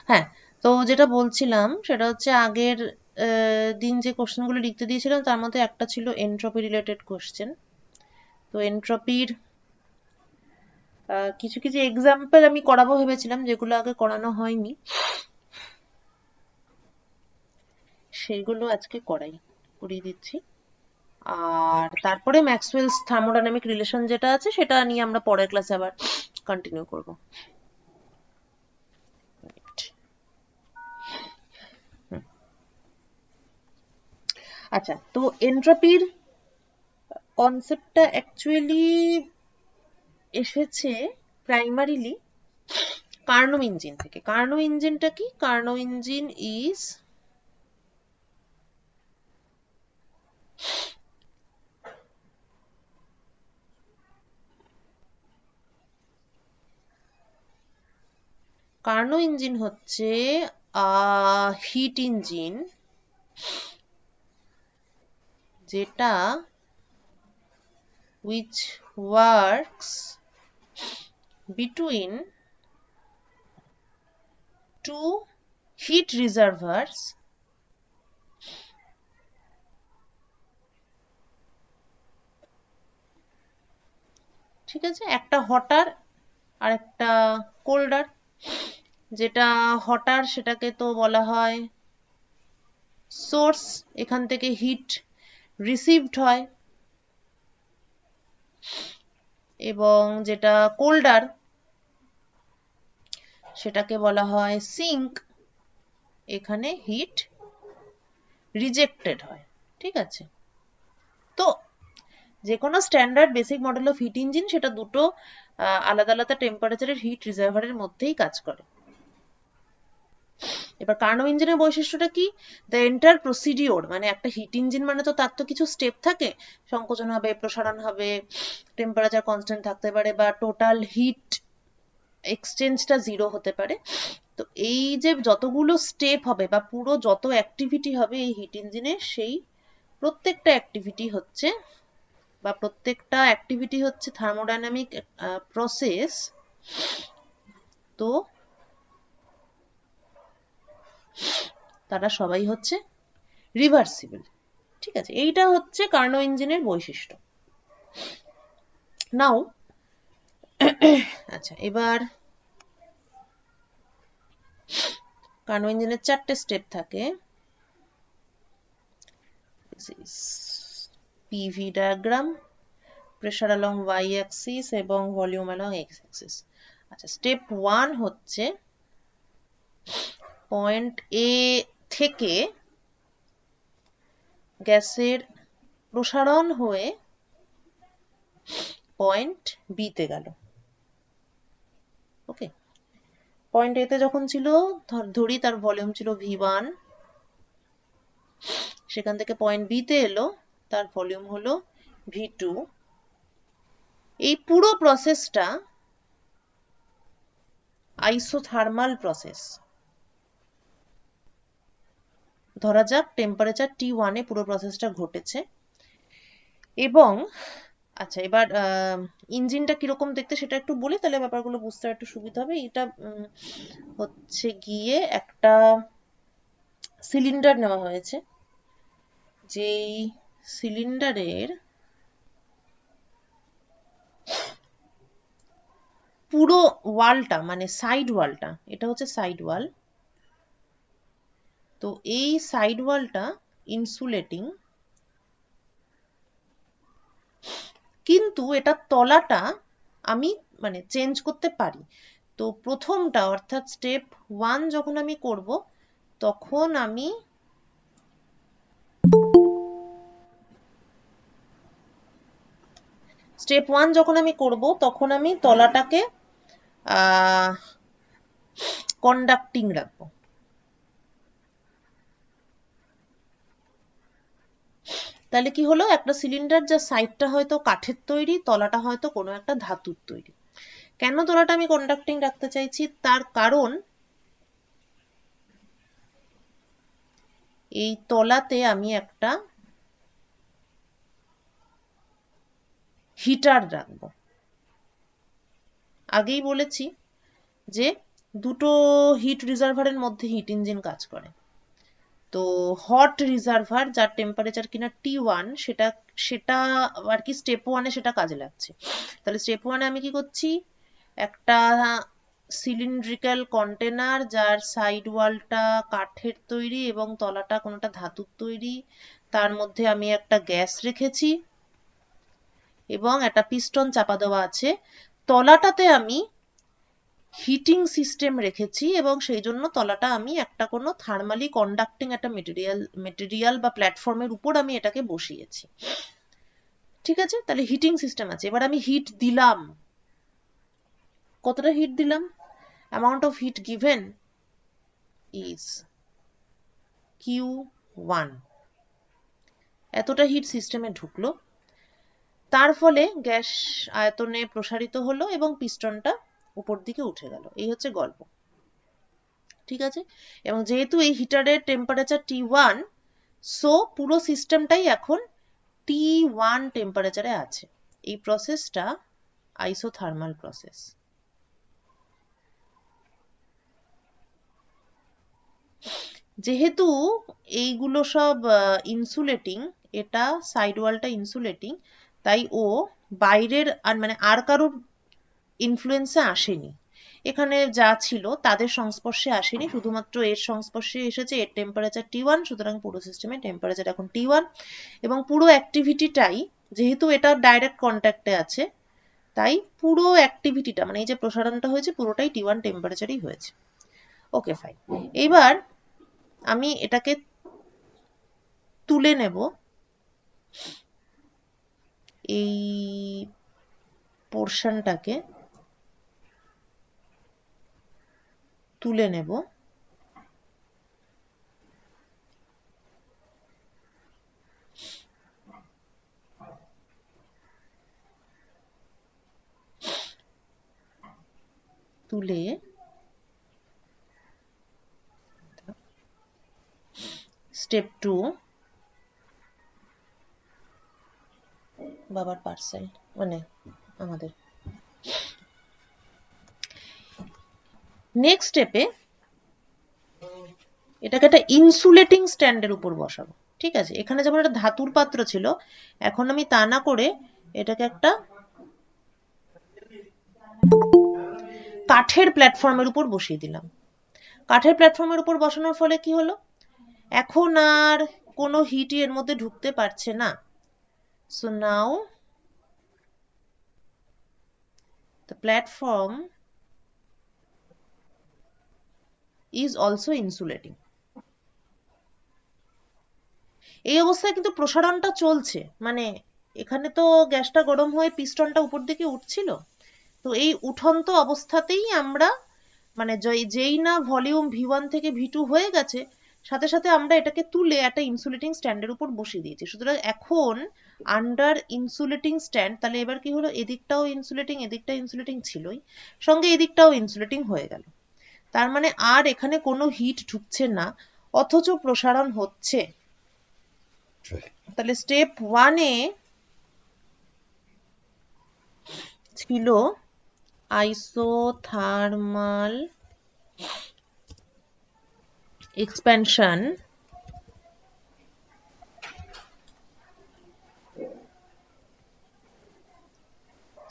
হ্যাঁ, তো যেটা বলছিলাম সেটা হচ্ছে আগের দিন যে কোশ্চেনগুলো লিখতে দিয়েছিলাম তার মধ্যে একটা ছিল এন্ট্রপি রিলেটেড কোশ্চেন। তো এন্ট্রপির কিছু কিছু এক্সাম্পল আমি করাবো ভেবেছিলাম, যেগুলো আগে করানো হয়নি, সেগুলো আজকে করিয়ে দিচ্ছি। আর তারপরে ম্যাক্সওয়েলস থার্মোডাইনামিক রিলেশন যেটা আছে সেটা নিয়ে আমরা পরের ক্লাসে আবার কন্টিনিউ করব। আচ্ছা, তো এন্ট্রপির কনসেপ্টটা অ্যাকচুয়ালি এসেছে প্রাইমারিলি কার্নো ইঞ্জিন থেকে। কার্নো ইঞ্জিনটা কি? Karnaugh engine is Karnaugh engine হচ্ছে হিট ইঞ্জিন যেটা which works between two heat reservoirs ঠিক আছে, একটা হটার আর একটা কোল্ডার। যেটা হটার সেটাকে তো বলা হয় সোর্স, এখান থেকে হিট রিসিভড হয়। এবং যেটা কোল্ডার সেটাকে বলা হয় সিঙ্ক, এখানে হিট রিজেক্টেড হয়। ঠিক আছে, তো যে কোনো standard basic model of heat engine সেটা দুটো আলাদা আলাদা টেম্পারেচারের হিট রিজার্ভারের মধ্যেই কাজ করে। এবার কার্নো ইঞ্জিনের বৈশিষ্ট্যটা কি? দ্য এন্টার প্রসিডিওর, মানে একটা হিট ইঞ্জিন মানে তো তার তো কিছু স্টেপ থাকে, সংকোচন হবে, প্রসারণ হবে, টেম্পারেচার কনস্ট্যান্ট থাকতে পারে, বা টোটাল হিট এক্সচেঞ্জটা জিরো হতে পারে। তো এই যে যতগুলো স্টেপ হবে বা পুরো যত অ্যাক্টিভিটি হবে এই হিট ইঞ্জিনে, সেই প্রত্যেকটা অ্যাক্টিভিটি হচ্ছে থার্মোডাইনামিক প্রসেস। তো তারা সবাই হচ্ছে রিভার্সিবল। ঠিক আছে, এইটা হচ্ছে কার্নো ইঞ্জিনের বৈশিষ্ট্য। নাও আচ্ছা, এবার কার্নো ইঞ্জিনের 4টে স্টেপ থাকে। PV diagram, pressure along y axis এবং ভলিউম অ্যালং এক্স অ্যাক্সিস। আচ্ছা, স্টেপ 1 হচ্ছে পয়েন্ট এ থেকে গ্যাসের প্রসারণ হয়ে পয়েন্ট বি তে গেল। ওকে, পয়েন্ট এ তে যখন ছিল, ধরি তার ভলিউম ছিল V1, সেখান থেকে পয়েন্ট বি তে এলো, তার ভলিউম হলো V2। এই পুরো প্রসেসটা আইসোথার্মাল প্রসেস। ধরা যাক টেম্পারেচার T1 এ পুরো প্রসেসটা ঘটেছে। এবং আচ্ছা, এবার ইঞ্জিনটা কিরকম দেখতে সেটা একটু বলি, তাহলে ব্যাপারগুলো বুঝতে একটু সুবিধা হবে। এটা হচ্ছে গিয়ে একটা সিলিন্ডার নেওয়া হয়েছে, যেই সিলিন্ডারের পুরো ওয়ালটা, মানে সাইড ওয়ালটা, এটা হচ্ছে সাইড ওয়াল। তো এই সাইড ওয়ালটা ইনসুলেটিং, কিন্তু এটার তলাটা আমি মানে চেঞ্জ করতে পারি। তো প্রথমটা অর্থাৎ স্টেপ 1 যখন আমি করব, তখন আমি তলাটাকে কন্ডাক্টিং রাখবো। তাহলে কি হলো, একটা সিলিন্ডার যা সাইডটা হয়তো কাঠের তৈরি, তলাটা হয়তো কোনো একটা ধাতুর তৈরি। কেন তলাটা আমি কন্ডাক্টিং রাখতে চাইছি? তার কারণ এই তলাতে আমি একটা হিটার রাখবো। আগেই বলেছি যে দুটো হিট রিজার্ভারের মধ্যে হিট ইঞ্জিন কাজ করে। তো হট রিজার্ভার যার টেম্পারেচার কিনা T1, সেটা সেটা আর কি স্টেপ 1-এ সেটা কাজে লাগছে। তাহলে স্টেপ 1-এ আমি কি করছি, একটা সিলিন্ড্রিক্যাল কন্টেনার যার সাইড ওয়ালটা কাঠের তৈরি এবং তলাটা কোনোটা ধাতুর তৈরি, তার মধ্যে আমি একটা গ্যাস রেখেছি এবং একটা পিস্টন চাপা দেওয়া আছে। তলাটাতে আমি হিটিং সিস্টেম রেখেছি এবং সেই জন্য তলাটা আমি একটা কোনো থার্মালি কন্ডাক্টিং একটা মেটেরিয়াল বা প্ল্যাটফর্মের উপর আমি এটাকে বসিয়েছি। ঠিক আছে, তাহলে হিটিং সিস্টেম আছে। এবার আমি হিট দিলাম, কতটা হিট দিলাম, amount of heat given is Q1, এতটা হিট সিস্টেমে ঢুকলো, তার ফলে গ্যাস আয়তনে প্রসারিত হলো এবং পিস্টনটা উপর দিকে উঠে গেল। এই হচ্ছে গল্প। ঠিক আছে, এবং যেহেতু এই হিটারের টেম্পারেচার T1, সো পুরো সিস্টেমটাই এখন T1 টেম্পারেচারে আছে। এই প্রসেসটা আইসোথার্মাল প্রসেস। যেহেতু এইগুলো সব ইনসুলেটিং, এটা সাইড ওয়ালটা ইনসুলেটিং, তাই ও বাইরের আর মানে আর কারোর ইনফ্লুয়েন্সে আসেনি। এখানে যা ছিল তাদের সংস্পর্শে আসেনি, শুধুমাত্র এর সংস্পর্শে এসেছে। এর টেম্পারেচার T1, সুতরাং পুরো সিস্টেমের টেম্পারেচার এখন T1 এবং পুরো অ্যাক্টিভিটিটাই, যেহেতু এটা ডাইরেক্ট কন্ট্যাক্টে আছে, তাই পুরো অ্যাক্টিভিটিটা মানে এই যে প্রসারণটা হয়েছে পুরোটাই T1 টেম্পারেচারেই হয়েছে। Okay fine. এইবার আমি এটাকে তুলে নেব, এই পোর্শনটাকে তুলে নেব, তুলে স্টেপ 2 বাবার পার্সেল মানে আমাদের নেক্সট স্টেপে এটাকে একটা ইনসুলেটিং স্ট্যান্ডের উপর বসাবো। ঠিক আছে, এখানে যেমন একটা ধাতুর পাত্র ছিল, এখন আমি তা না করে এটাকে একটা কাঠের প্ল্যাটফর্মের উপর বসিয়ে দিলাম। কাঠের প্ল্যাটফর্মের উপর বসানোর ফলে কি হলো, এখন আর কোনো হিটই এর মধ্যে ঢুকতে পারছে না। So now the platform is also insulating. এই অবস্থায় কিন্তু প্রসারণটা চলছে, মানে এখানে তো গ্যাসটা গরম হয়ে পিস্টনটা উপর দিকে উঠছিল, তো এই উঠন্ত অবস্থাতেই আমরা মানে যেই না ভলিউম V1 থেকে V2 হয়ে গেছে, সাথে সাথে আমরা এটাকে তুলে একটা ইনসুলেটিং স্ট্যান্ডের উপর বসিয়ে দিয়েছি। সুতরাং এখন আন্ডার ইনসুলেটিং স্ট্যান্ড, তাহলে এবার কি হলো, এদিকটাও ইনসুলেটিং, এদিকটা ইনসুলেটিং ছিলই, সঙ্গে এদিকটাও ইনসুলেটিং হয়ে গেল। তার মানে আর এখানে কোনো হিট ঢুকছে না, অথচ প্রসারণ হচ্ছে। তাহলে স্টেপ 1-এ ছিল আইসোথার্মাল এক্সপ্যানশন,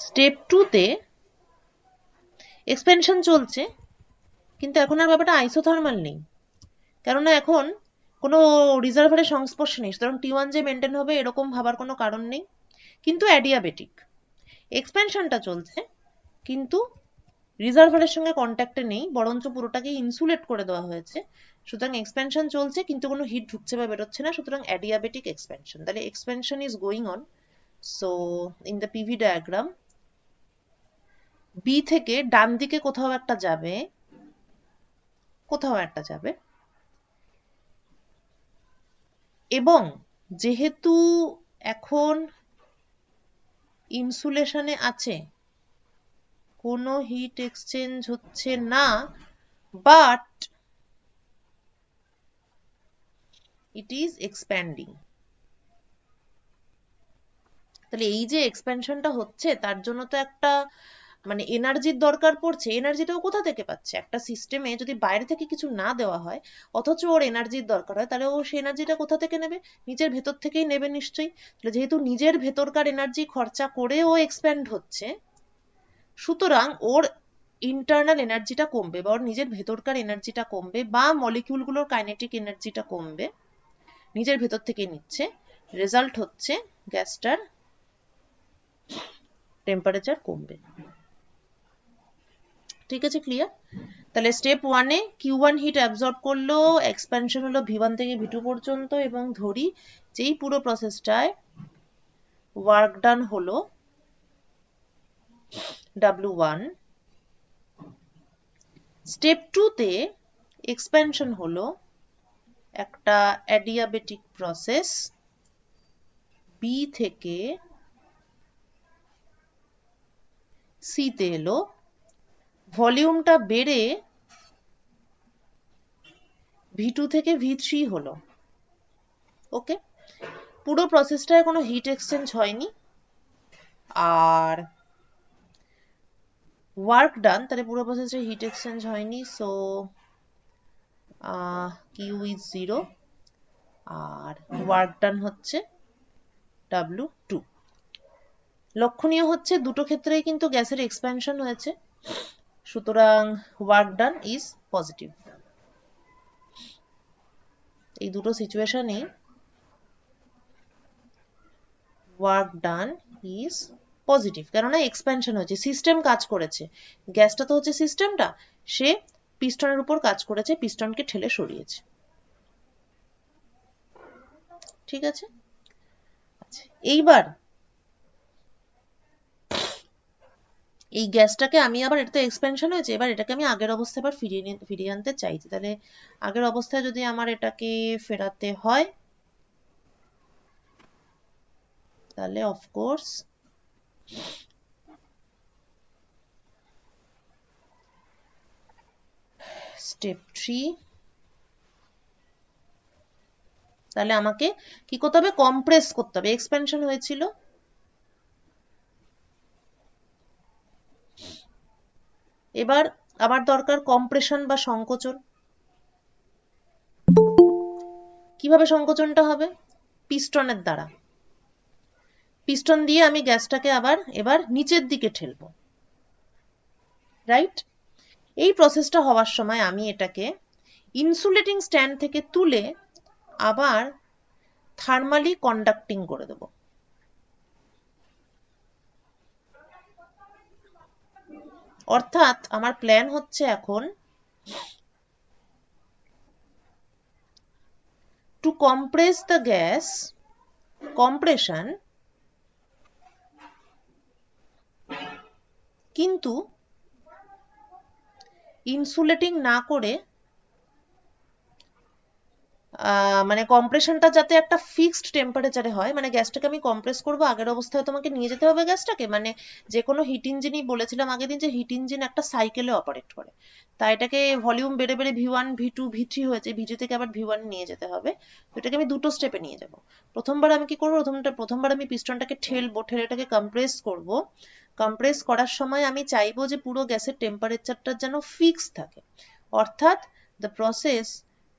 স্টেপ 2-তে এক্সপ্যানশন চলছে, কিন্তু এখন আর ব্যাপারটা আইসোথার্মাল নেই, কেননা এখন কোনো রিজার্ভারের সংস্পর্শে নেই, সুতরাং T1 যে মেনটেন হবে এরকম ভাবার কোনো কারণ নেই, কিন্তু অ্যাডিয়াবেটিক। এক্সপ্যানশনটা চলছে কিন্তু রিজার্ভারের সঙ্গে কন্ট্যাক্টে নেই, বরঞ্চ পুরোটাকে ইনসুলেট করে দেওয়া হয়েছে। সুতরাং এক্সপ্যানশন চলছে কিন্তু কোনো হিট ঢুকছে বা বেরোচ্ছে না, সুতরাং অ্যাডিয়াবেটিক এক্সপ্যানশন। তাহলে expansion is going on. So in the PV diagram, B থেকে ডান দিকে কোথাও একটা যাবে, কোথাও একটা যাবে, এবং যেহেতু এখন ইনসুলেশনে আছে, কোনো হিট এক্সচেঞ্জ হচ্ছে না, বাট ইট ইজ এক্সপ্যান্ডিং। তাহলে এই যে এক্সপ্যানশনটা হচ্ছে তার জন্য তো একটা মানে এনার্জির দরকার পড়ছে, এনার্জিটাও কোথা থেকে পাচ্ছে? একটা সিস্টেমে যদি বাইরে থেকে কিছু না দেওয়া হয় অথচ ওর এনার্জির দরকার হয়, তাহলে ও সেই এনার্জিটা কোথা থেকে নেবে? নিজের ভেতর থেকেই নেবে নিশ্চয়ই। তাহলে যেহেতু নিজের ভেতরকার এনার্জি খরচা করে ও এক্সপ্যান্ড হচ্ছে, সুতরাং ওর ইন্টারনাল এনার্জিটা কমবে, বা ওর নিজের ভেতরকার এনার্জিটা কমবে, বা মলিকিউলগুলোর কাইনেটিক এনার্জিটা কমবে, নিজের ভেতর থেকে নিচ্ছে। রেজাল্ট হচ্ছে গ্যাসটার টেম্পারেচার কমবে। ঠিক আছে, ক্লিয়ার? তাহলে স্টেপ 1-এ Q1 হিট অ্যাবজর্ব করলো, এক্সপ্যানশন হলো V1 থেকে V2 পর্যন্ত, এবং ধরি যেই পুরো প্রসেসটায় ওয়ার্ক ডান হলো W1। স্টেপ 2-তে এক্সপ্যানশন হলো একটা অ্যাডিয়াবেটিক প্রসেস, B থেকে C তে এলো, ভলিউমটা বেড়ে V2 থেকে V3 হলো। ওকে, পুরো প্রসেসটায় কোনো হিট এক্সচেঞ্জ হয়নি, আর ওয়ার্ক ডান, তাহলে পুরো প্রসেসে হিট এক্সচেঞ্জ হয়নি, সো Q is 0, আর ওয়ার্ক ডান হচ্ছে W2। লক্ষণীয় হচ্ছে দুটো ক্ষেত্রেই কিন্তু গ্যাসের এক্সপ্যানশন হয়েছে, সুতরাং ওয়ার্ক ডান ইজ পজিটিভ। এই দুটো সিচুয়েশনেই ওয়ার্ক ডান ইজ পজিটিভ, কেননা এক্সপ্যানশন হয়েছে, সিস্টেম কাজ করেছে। গ্যাসটা তো হচ্ছে সিস্টেমটা, সে পিস্টনের উপর কাজ করেছে, পিস্টনকে ঠেলে সরিয়েছে। ঠিক আছে, আচ্ছা, এইবার এই গ্যাসটাকে আমি আবার, এটা তো এক্সপ্যানশন হয়েছে, এবার এটাকে আমি আগের অবস্থায় আবার ফিরিয়ে আনতে চাইছি। তাহলে আগের অবস্থায় যদি আমার এটাকে ফেরাতে হয়, তাহলে অফকোর্স স্টেপ 3, তাহলে আমাকে কি করতে হবে? কম্প্রেস করতে হবে। এক্সপ্যানশন হয়েছিল, এবার আবার দরকার কম্প্রেশন বা সংকোচন। কিভাবে সংকোচনটা হবে? পিস্টনের দ্বারা। পিস্টন দিয়ে আমি গ্যাসটাকে আবার এবার নিচের দিকে ঠেলবো, রাইট? এই প্রসেসটা হওয়ার সময় আমি এটাকে ইনসুলেটিং স্ট্যান্ড থেকে তুলে আবার থার্মালি কন্ডাক্টিং করে দেব। অর্থাৎ আমার প্ল্যান হচ্ছে এখন to compress the gas, compression, কিন্তু ইনসুলেটিং না করে, মানে কম্প্রেশনটা যাতে একটা ফিক্সড টেম্পারেচারে হয়, মানে গ্যাসটাকে আমি কম্প্রেস করবো, আগের অবস্থায় তোমাকে নিয়ে যেতে হবে গ্যাসটাকে, মানে যে কোনো হিট ইঞ্জিনই বলেছিলাম আগের দিন যে হিট ইঞ্জিন একটা সাইকেলে অপারেট করে, তাই এটাকে ভলিউম বেড়ে বেড়ে V1 V2 V3 হয়েছে, V3 থেকে আবার V1 নিয়ে যেতে হবে। তো এটাকে আমি দুটো স্টেপে নিয়ে যাব। প্রথমবার আমি কি করবো? প্রথমবার আমি পিস্টনটাকে ঠেলবো, ঠেলে এটাকে কম্প্রেস করব। কম্প্রেস করার সময় আমি চাইবো যে পুরো গ্যাসের টেম্পারেচারটা যেন ফিক্স থাকে, অর্থাৎ the process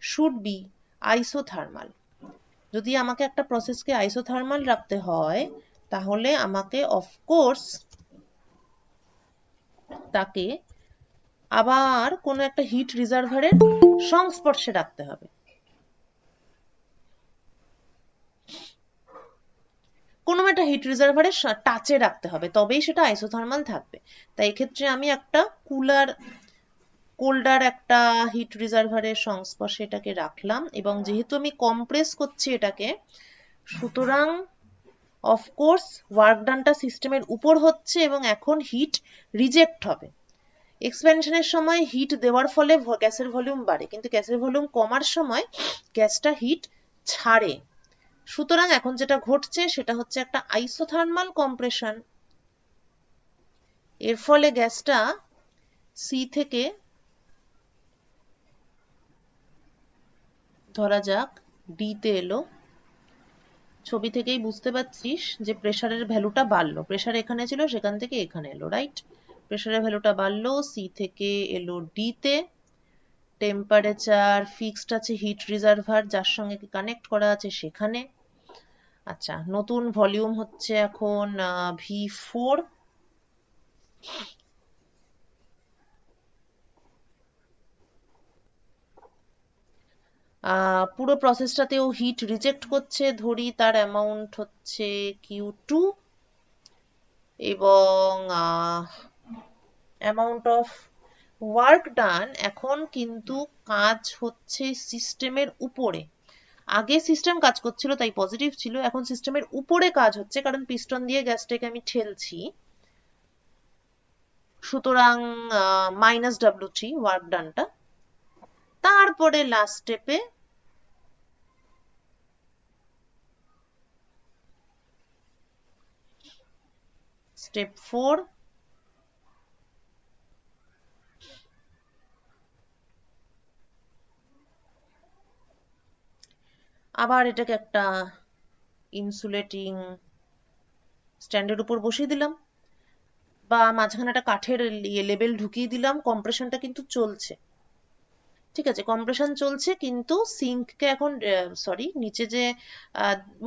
should be isothermal. যদি আমাকে একটা প্রসেসকে আইসোথার্মাল রাখতে হয়, তাহলে আমাকে অফকোর্স তাকে আবার কোনো একটা হিট রিজার্ভারের সংস্পর্শে রাখতে হবে, কোনো একটা হিট রিজার্ভারের টাচে রাখতে হবে, তবেই সেটা আইসোথার্মাল থাকবে। তাই এক্ষেত্রে আমি একটা কোল্ডার একটা হিট রিজার্ভারের সংস্পর্শে এটাকে রাখলাম, এবং যেহেতু আমি কম্প্রেস করছি এটাকে, সুতরাং অফকোর্স ওয়ার্ক ডানটা সিস্টেমের উপর হচ্ছে, এবং এখন হিট রিজেক্ট হবে। এক্সপ্যানশনের সময় হিট দেওয়ার ফলে গ্যাসের ভলিউম বাড়ে, কিন্তু গ্যাসের ভলিউম কমার সময় গ্যাসটা হিট ছাড়ে। সুতরাং এখন যেটা ঘটছে সেটা হচ্ছে একটা আইসোথার্মাল কম্প্রেশন। এর ফলে গ্যাসটা সি থেকে ধরা যাক ডি তে এলো। ছবি থেকেই বুঝতে পারছিস যে প্রেসারের ভ্যালুটা বাড়লো, প্রেসার এখানে ছিল সেখান থেকে এখানে এলো, রাইট? প্রেশারের ভ্যালুটা বাড়লো, সি থেকে এলো ডি তে। টেম্পারেচার ফিক্সড আছে হিট রিজার্ভার যার সঙ্গে কানেক্ট করা আছে সেখানে। আচ্ছা, নতুন ভলিউম হচ্ছে এখন V4। পুরো প্রসেসটাতেও হিট রিজেক্ট করছে, ধরি তার অ্যামাউন্ট হচ্ছে Q2 এবং অ্যামাউন্ট অফ ওয়ার্ক ডান। এখন কিন্তু কাজ হচ্ছে সিস্টেমের উপরে। আগে সিস্টেম কাজ করছিল তাই পজিটিভ ছিল, এখন সিস্টেমের উপরে কাজ হচ্ছে কারণ পিস্টন দিয়ে গ্যাসটাকে আমি ঠেলছি, সুতরাং -W3 ওয়ার্ক ডানটা। তারপরে লাস্ট স্টেপে স্টেপ 4, আবার এটাকে একটা ইনসুলেটিং স্ট্যান্ডের উপর বসিয়ে দিলাম বা মাঝখানে একটা কাঠের লেবেল ঢুকিয়ে দিলাম। কম্প্রেশনটা কিন্তু চলছে, ঠিক আছে, কম্প্রেশন চলছে, কিন্তু সিঙ্ককে এখন সরি নিচে যে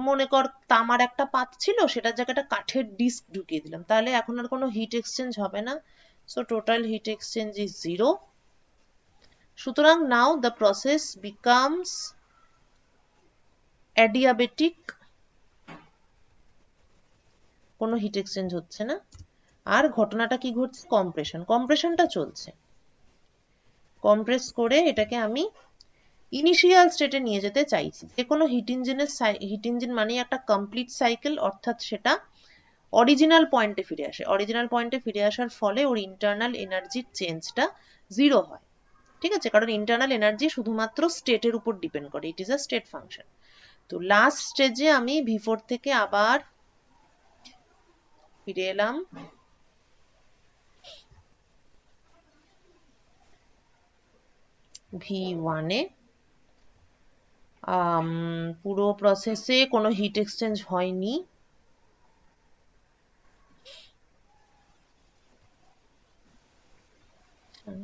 মনে কর তামার একটা পাত ছিল সেটার জায়গায় একটা কাঠের ডিস্ক ঢুকিয়ে দিলাম, তাহলে এখন আর কোনো হিট এক্সচেঞ্জ হবে না। So total heat exchange is 0। সুতরাং now the process becomes adiabatic, কোনো হিট এক্সচেঞ্জ হচ্ছে না। আর ঘটনাটা কি ঘটছে, কম্প্রেশনটা চলছে। কম্প্রেস করে এটাকে আমি ইনিশিয়াল স্টেটে নিয়ে যেতে চাইছি। যে কোনো হিট ইঞ্জিন মানেই একটা কমপ্লিট সাইকেল, অর্থাৎ সেটা অরিজিনাল পয়েন্টে ফিরে আসে। অরিজিনাল পয়েন্টে ফিরে আসার ফলে ওর ইন্টারনাল এনার্জির চেঞ্জটা 0 হয়, ঠিক আছে, কারণ ইন্টারনাল এনার্জি শুধুমাত্র স্টেটের উপর ডিপেন্ড করে, it is a state function. তো লাস্ট স্টেজে আমি V4 থেকে আবার ফিরে এলাম V1 এ। পুরো প্রসেসে কোনো হিট এক্সচেঞ্জ হয়নি।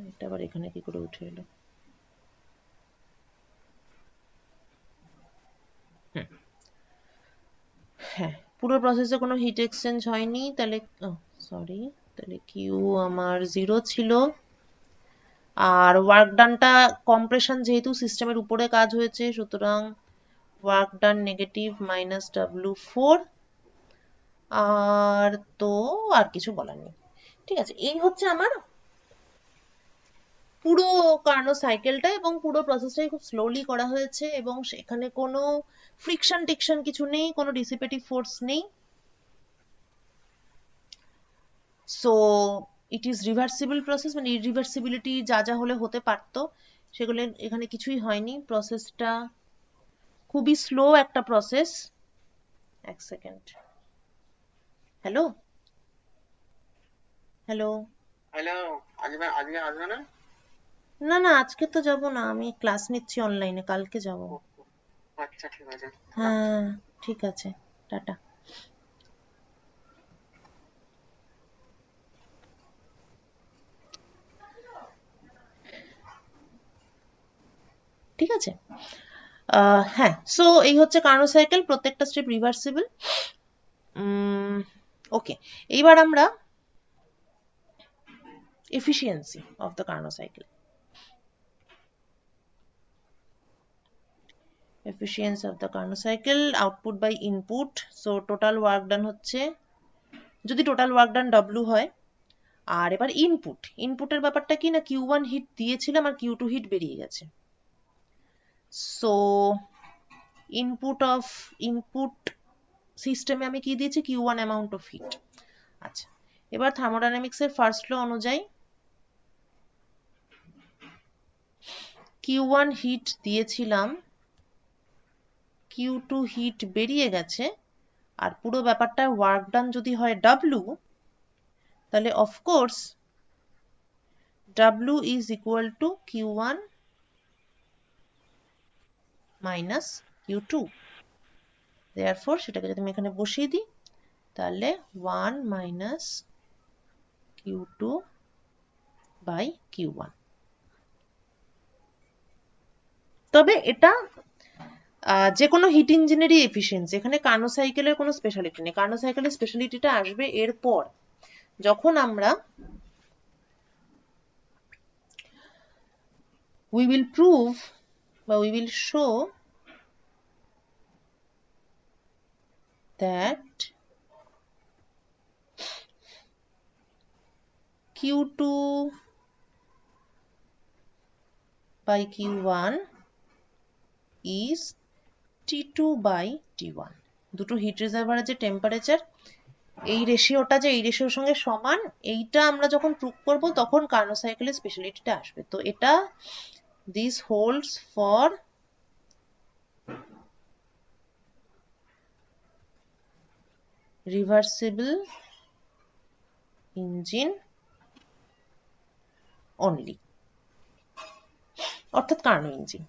এটা আবার এখানে কি করে উঠে এলো? হ্যাঁ, পুরো প্রসেসে কোনো হিট এক্সচেঞ্জ হয়নি, তাহলে সরি, তাহলে কিউ আমার 0 ছিল। আর ওয়ার্ক ডানটা কম্প্রেশন যেহেতু সিস্টেমের উপরে কাজ হয়েছে, সুতরাং ওয়ার্ক ডান নেগেটিভ -W4। আর তো আর কিছু বলার নেই, ঠিক আছে। এই হচ্ছে আমার পুরো কার্নো সাইকেলটা, এবং পুরো প্রসেসটাই খুব স্লোলি করা হয়েছে, এবং সেখানে কোনো ফ্রিকশন টিকশন কিছু নেই, কোনো ডিসিপেটিভ ফোর্স নেই। So it is reversible process, মানে ইরিভার্সিবিলিটি যা যা হলে হতে পারতো সেগুলো এখানে কিছুই হয়নি। প্রসেসটা খুবই স্লো একটা প্রসেস। এক সেকেন্ড, হ্যালো হ্যালো হ্যালো, আজকে আজকে আসবে না? না না, আজকে তো যাব না, আমি ক্লাস নিচ্ছি অনলাইনে, কালকে যাব। ও, আচ্ছা ঠিক আছে, রাখছি। হ্যাঁ ঠিক আছে, টাটা। ঠিক আছে, হ্যাঁ, সো এই হচ্ছে কার্নো সাইকেল, প্রত্যেকটা স্টেপ রিভার্সিবল। ওকে, এইবার আমরা efficiency of the Carnot cycle. Efficiency of the Carnot cycle, output by input. So total work done হচ্ছে, যদি total work done W হয়। আর এবার ইনপুটের ব্যাপারটা কি না, Q1 হিট দিয়েছিলাম আর Q2 হিট বেরিয়ে গেছে। সো ইনপুট সিস্টেমে আমি কি দিয়েছি, Q1 অ্যামাউন্ট অফ হিট। আচ্ছা, এবার থার্মোডাইনামিক্স এর ফার্স্ট ল অনুযায়ী Q1 হিট দিয়েছিলাম, Q2 হিট বেরিয়ে গেছে, আর পুরো ব্যাপারটা ওয়ার্ক ডান যদি হয় W, তাহলে of course W is equal to Q1 minus Q2। therefore সেটাকে যদি আমি এখানে বসিয়ে দিই, তাহলে 1 minus Q2 by Q1। তবে এটা যে কোনো হিট ইঞ্জিনেরই এফিসিয়েন্সি, এখানে কার্নো সাইকেলের কোনো স্পেশালিটি নেই। কার্নো সাইকেলের স্পেশালিটিটা আসবে এরপর, যখন আমরা we will prove বা we will show that Q2 by Q1 is T2 by T1। দুটো হিট রিজার্ভারের যে টেম্পারেচার, এই রেশিওটা যে এই রেশিওর সঙ্গে সমান, এইটা আমরা যখন প্রুভ করব তখন কার্নো সাইকেলের স্পেশালিটিটা আসবে। তো এটা this holds for reversible engine only, অর্থাৎ কার্নো ইঞ্জিন।